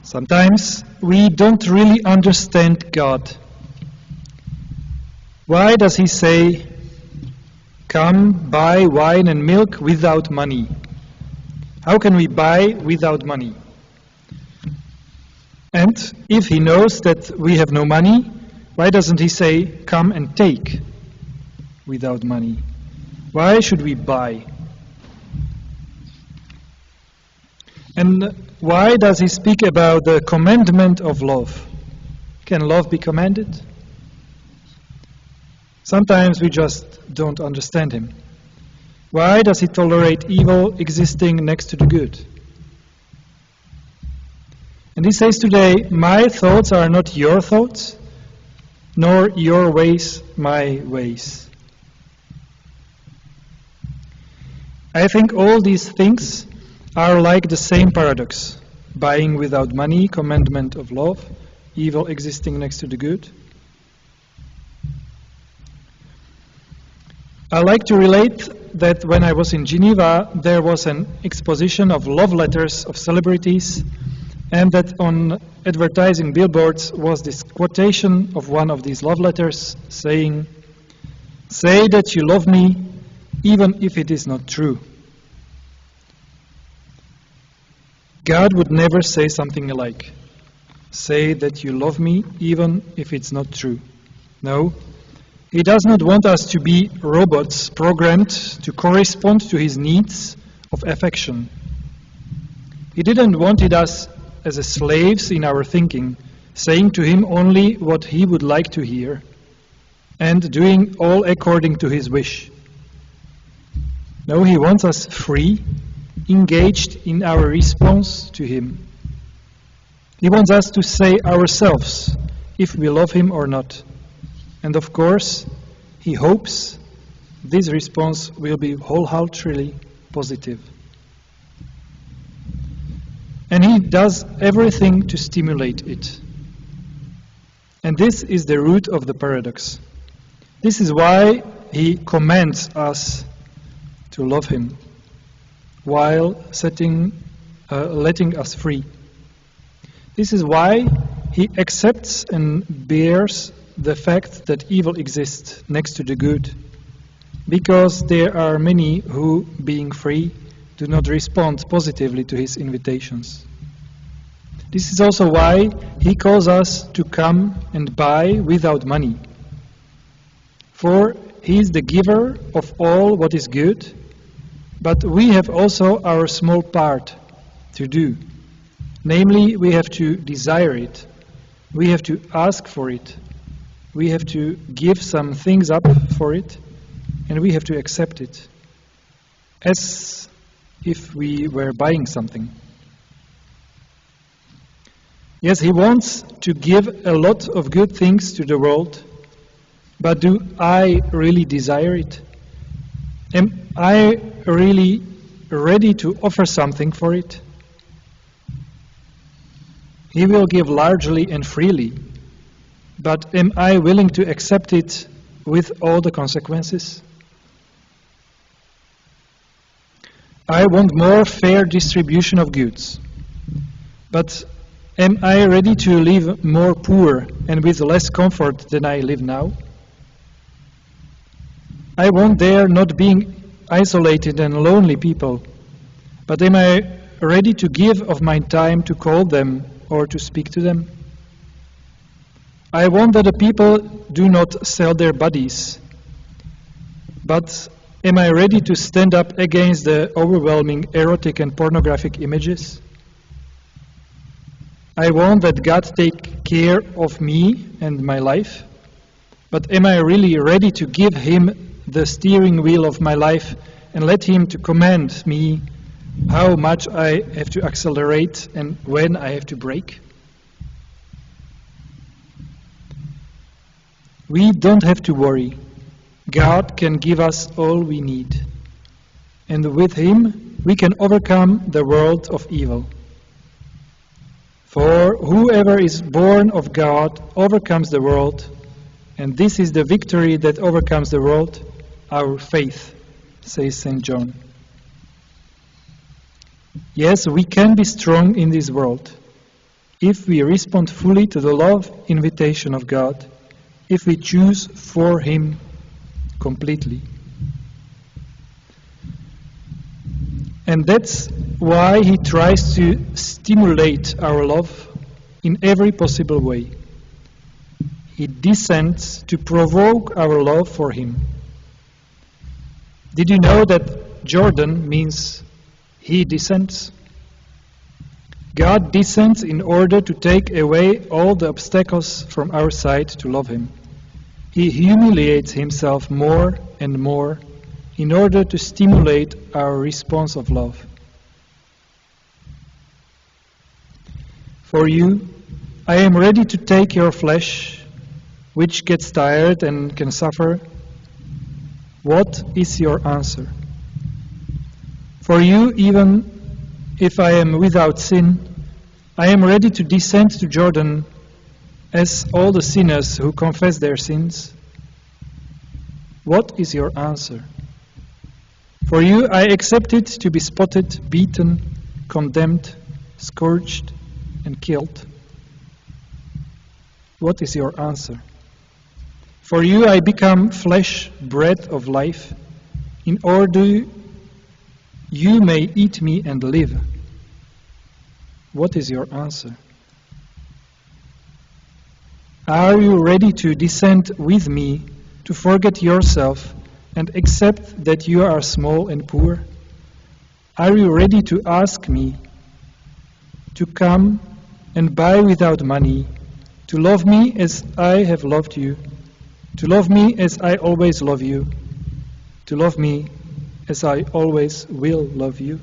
Sometimes we don't really understand God. Why does he say, "Come, buy wine and milk without money"? How can we buy without money? And if he knows that we have no money, why doesn't he say, "Come and take" without money? Why should we buy? And why does he speak about the commandment of love? Can love be commanded? Sometimes we just don't understand him. Why does he tolerate evil existing next to the good? And he says today, "My thoughts are not your thoughts, nor your ways my ways." I think all these things are like the same paradox: buying without money, commandment of love, evil existing next to the good. I like to relate that when I was in Geneva, there was an exposition of love letters of celebrities, and that on advertising billboards was this quotation of one of these love letters saying, "Say that you love me, even if it is not true." God would never say something like, "Say that you love me, even if it's not true." No, he does not want us to be robots programmed to correspond to his needs of affection. He didn't want us as slaves in our thinking, saying to him only what he would like to hear, and doing all according to his wish. No, he wants us free, engaged in our response to him. He wants us to say ourselves if we love him or not. And of course, he hopes this response will be wholeheartedly positive. And he does everything to stimulate it. And this is the root of the paradox. This is why he commands us to love him, while letting us free. This is why he accepts and bears the fact that evil exists next to the good, because there are many who, being free, do not respond positively to his invitations. This is also why he calls us to come and buy without money. For he is the giver of all what is good, but we have also our small part to do. Namely, we have to desire it, we have to ask for it, we have to give some things up for it, and we have to accept it, as if we were buying something. Yes, he wants to give a lot of good things to the world, but do I really desire it? Am I really ready to offer something for it? He will give largely and freely, but am I willing to accept it with all the consequences? I want more fair distribution of goods, but am I ready to live more poor and with less comfort than I live now? I want there not being isolated and lonely people, but am I ready to give of my time to call them or to speak to them? I want that the people do not sell their bodies, but am I ready to stand up against the overwhelming erotic and pornographic images? I want that God take care of me and my life, but am I really ready to give him the steering wheel of my life and let him to command me how much I have to accelerate and when I have to brake? We don't have to worry. God can give us all we need. And with him, we can overcome the world of evil. For whoever is born of God overcomes the world, and this is the victory that overcomes the world, our faith, says St. John. Yes, we can be strong in this world, if we respond fully to the love invitation of God, if we choose for Him completely. And that's why He tries to stimulate our love in every possible way. He descends to provoke our love for Him. Did you know that Jordan means He descends? God descends in order to take away all the obstacles from our side to love Him. He humiliates Himself more and more in order to stimulate our response of love. For you, I am ready to take your flesh, which gets tired and can suffer. What is your answer? For you, even if I am without sin, I am ready to descend to Jordan as all the sinners who confess their sins. What is your answer? For you, I accepted to be spotted, beaten, condemned, scourged, and killed. What is your answer? For you, I become flesh, bread of life, in order you may eat me and live. What is your answer? Are you ready to descend with me, to forget yourself and accept that you are small and poor? Are you ready to ask me to come and buy without money, to love me as I have loved you, to love me as I always love you, to love me as I always will love you?